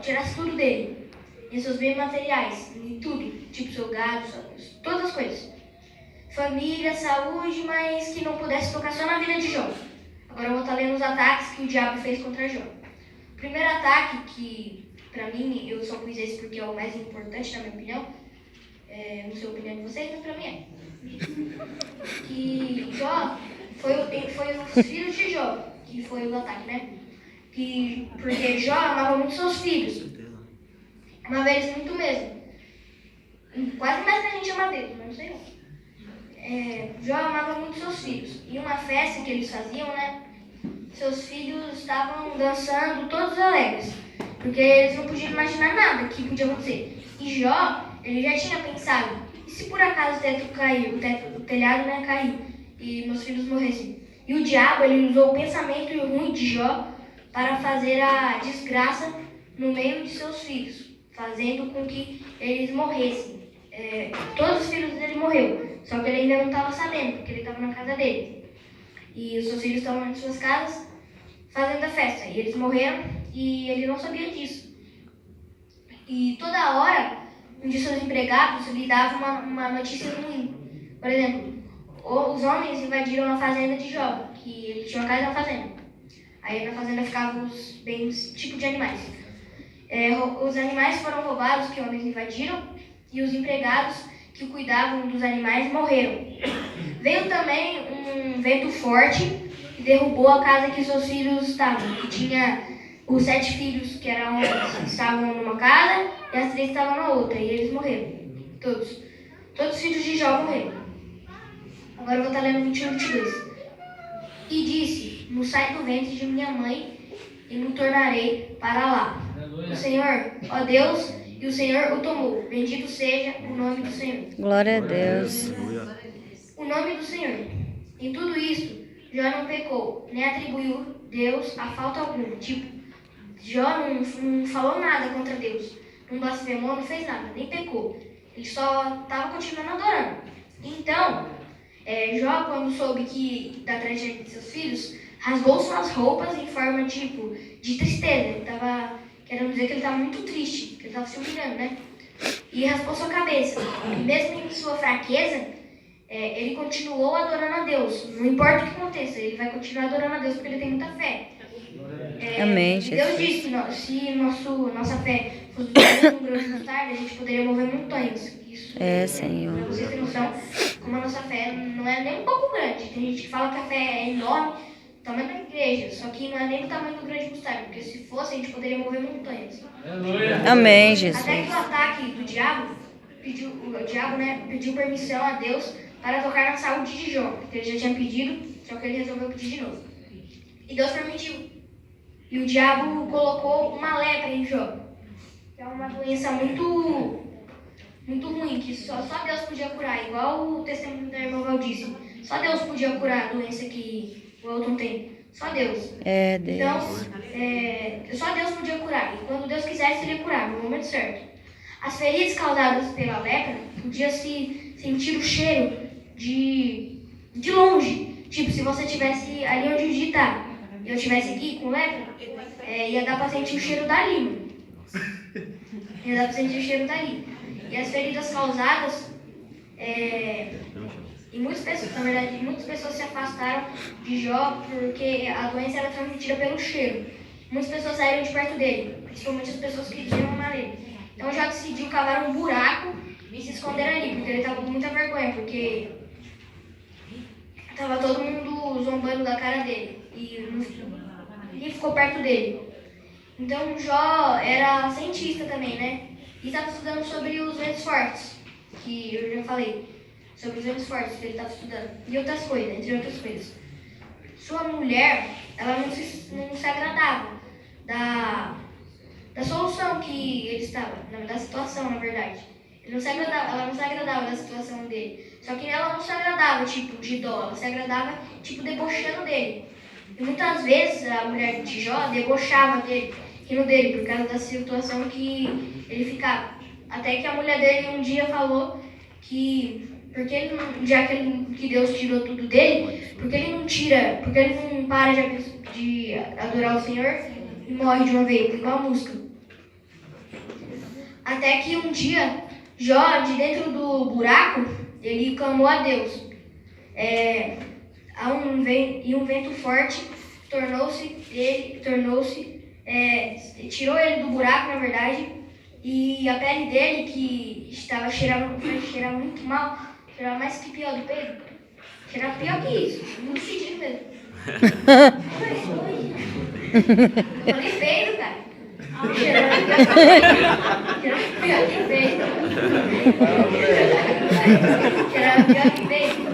tirasse tudo dele, e seus bens materiais, e tudo, tipo seu gado, todas as coisas. Família, saúde, mas que não pudesse tocar só na vida de Jó. Agora eu vou estar lendo os ataques que o diabo fez contra Jó. O primeiro ataque, que pra mim, eu só pus esse porque é o mais importante na minha opinião, não sei a opinião de vocês, mas pra mim é. Que Jó foi os filhos de Jó, que foi o ataque, né? Porque Jó amava muito seus filhos. Amava eles muito mesmo. Quase mais que a gente ama deles, mas não sei não. Jó amava muito seus filhos. E uma festa que eles faziam, né? Seus filhos estavam dançando todos alegres. Porque eles não podiam imaginar nada que podia acontecer. E Jó, ele já tinha pensado, e se por acaso o teto cair, o telhado, né, cair, e meus filhos morressem? E o diabo, ele usou o pensamento ruim de Jó para fazer a desgraça no meio de seus filhos, fazendo com que eles morressem. Todos os filhos dele morreram, só que ele ainda não estava sabendo, porque ele estava na casa dele. E os seus filhos estavam em suas casas fazendo a festa, e eles morreram, e ele não sabia disso. E toda hora, um de seus empregados lhe dava uma notícia ruim. Por exemplo, os homens invadiram a fazenda de Jó, que ele tinha uma casa na fazenda. Aí na fazenda ficavam os bens, tipo de animais. Os animais foram roubados, que homens invadiram, e os empregados que cuidavam dos animais morreram. Veio também um vento forte e derrubou a casa que seus filhos estavam, que tinha os 7 filhos que eram homens, estavam numa casa e as 3 estavam na outra, e eles morreram. Todos os filhos de Jó morreram. Agora eu vou estar lendo 21 e 22. E disse, não sai do ventre de minha mãe e não tornarei para lá. O Senhor, ó Deus, e o Senhor o tomou. Bendito seja o nome do Senhor. Glória a Deus. O nome do Senhor. Em tudo isso, Jó não pecou, nem atribuiu Deus a falta alguma. Tipo, Jó não falou nada contra Deus. Não blasfemou, não fez nada, nem pecou. Ele só estava continuando adorando. Então, Jó, quando soube que da tragédia de seus filhos, rasgou suas roupas em forma tipo de tristeza. Ele estava querendo dizer que ele estava muito triste, que ele estava se humilhando, né? E raspou sua cabeça. E mesmo em sua fraqueza, ele continuou adorando a Deus. Não importa o que aconteça, ele vai continuar adorando a Deus porque ele tem muita fé. Amém, Jesus. Deus disse que se nossa fé fosse um grão de mostarda, a gente poderia mover montanhas. Isso, Senhor. Pra vocês terem noção, como a nossa fé não é nem um pouco grande. Tem gente que fala que a fé é enorme, tamanho da igreja, só que não é nem o tamanho do grão de mostarda, porque se fosse, a gente poderia mover montanhas. Amém, Jesus. Até que o ataque do diabo, o diabo, né, pediu permissão a Deus para tocar na saúde de Jó, porque ele já tinha pedido, só que ele resolveu pedir de novo. E Deus permitiu. E o diabo colocou uma lepra em Jó, que é uma doença muito ruim, que só Deus podia curar, igual o testemunho da irmã Valdice. Só Deus podia curar a doença que o Elton tem. Só Deus. Deus. Então, só Deus podia curar. E quando Deus quisesse, ele ia curar, no momento certo. As feridas causadas pela lepra podiam se sentir o cheiro de longe. Tipo, se você estivesse ali onde o Gi está, e eu estivesse aqui com lepra, ia dar pra sentir o cheiro dali, mano. Ia dar pra sentir o cheiro dali. E as feridas causadas, e muitas pessoas se afastaram de Jó porque a doença era transmitida pelo cheiro. Muitas pessoas saíram de perto dele, principalmente as pessoas que queriam amar ele. Então Jó decidiu cavar um buraco e se esconder ali, porque ele estava com muita vergonha, porque estava todo mundo zombando da cara dele e ninguém ficou perto dele. Então Jó era cientista também, né? E estava estudando sobre os ventos fortes, que eu já falei, sobre os ventos fortes que ele estava estudando, e outras coisas, entre outras coisas. Sua mulher, ela não se agradava da solução que ele estava, da situação, na verdade. Ela não se agradava da situação dele. Só que ela não se agradava, tipo, de dó, ela se agradava, tipo, debochando dele. E muitas vezes a mulher de Jó debochava dele, rindo dele, por causa da situação que ele ficava. Até que a mulher dele um dia falou que, que Deus tirou tudo dele, porque ele não para de adorar o Senhor e morre de uma vez, igual a música. Até que um dia, Jó, de dentro do buraco, ele clamou a Deus. Um vento forte tirou ele do buraco, na verdade, e a pele dele, que cheirava muito mal, cheirava mais que pior do Pedro, cheirava pior que isso, muito fedido mesmo. Eu falei feio, cara. Cheirava pior que feio. Cheirava pior que feio.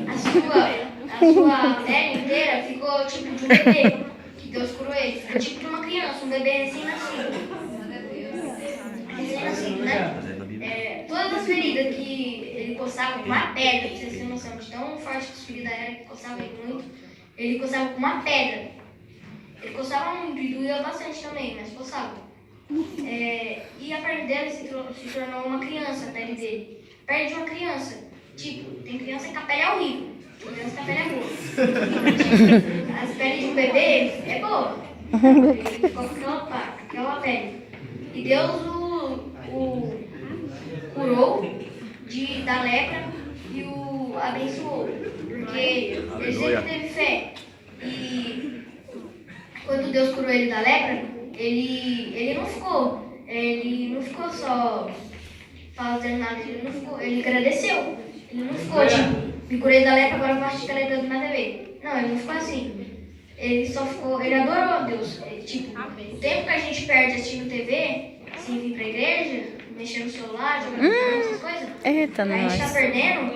A sua pele inteira ficou tipo de um bebê, que Deus curou ele. Ficou tipo de uma criança, um bebê recém-nascido. Recém-nascido, né? Todas as feridas que ele coçava com uma pedra, pra vocês terem noção de tão forte que as feridas eram, que coçava ele muito, ele coçava com uma pedra. Ele coçava muito e doía bastante também, mas coçava. E a pele dele se tornou uma criança, a pele dele. A pele de uma criança. Tipo, tem criança que a pele é horrível, tem criança que a pele é boa. As peles de um bebê é boa. Ele ficou com aquela pele. E Deus o curou da lepra e o abençoou. Porque ele sempre teve fé. E quando Deus curou ele da lepra, ele não ficou só fazendo nada, ele agradeceu. Ele não ficou tipo, me curei da lepra, agora eu vou assistir televisão do nada a ver. Não, ele não ficou assim. Ele adorou a Deus. O tempo que a gente perde assistindo TV, sem vir pra igreja, mexendo no celular, jogando essas coisas, Eita, a gente tá perdendo,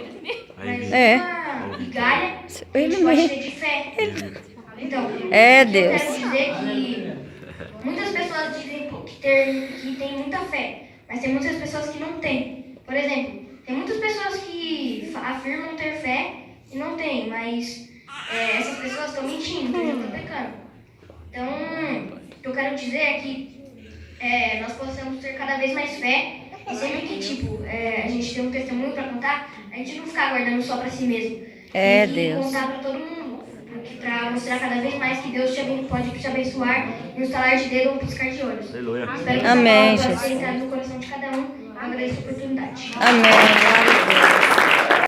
mas uma migalha a gente pode ter de fé. Então, Deus. Eu quero dizer que muitas pessoas dizem que tem muita fé, mas tem muitas pessoas que não têm. Por exemplo, tem muitas pessoas que afirmam ter fé e não têm, mas essas pessoas estão mentindo, estão pecando. Então, o que eu quero dizer é que nós possamos ter cada vez mais fé e sempre que, a gente tem um testemunho para contar, a gente não ficar guardando só para si mesmo. Tem que Deus. contar para todo mundo, para mostrar cada vez mais que Deus pode te abençoar em um estalar de dedo ou um piscar de olhos. Aleluia. Espero que Amém, essa palavra possa Jesus. entrar no coração de cada um. Eu agradeço a oportunidade. Amém. Glória a Deus.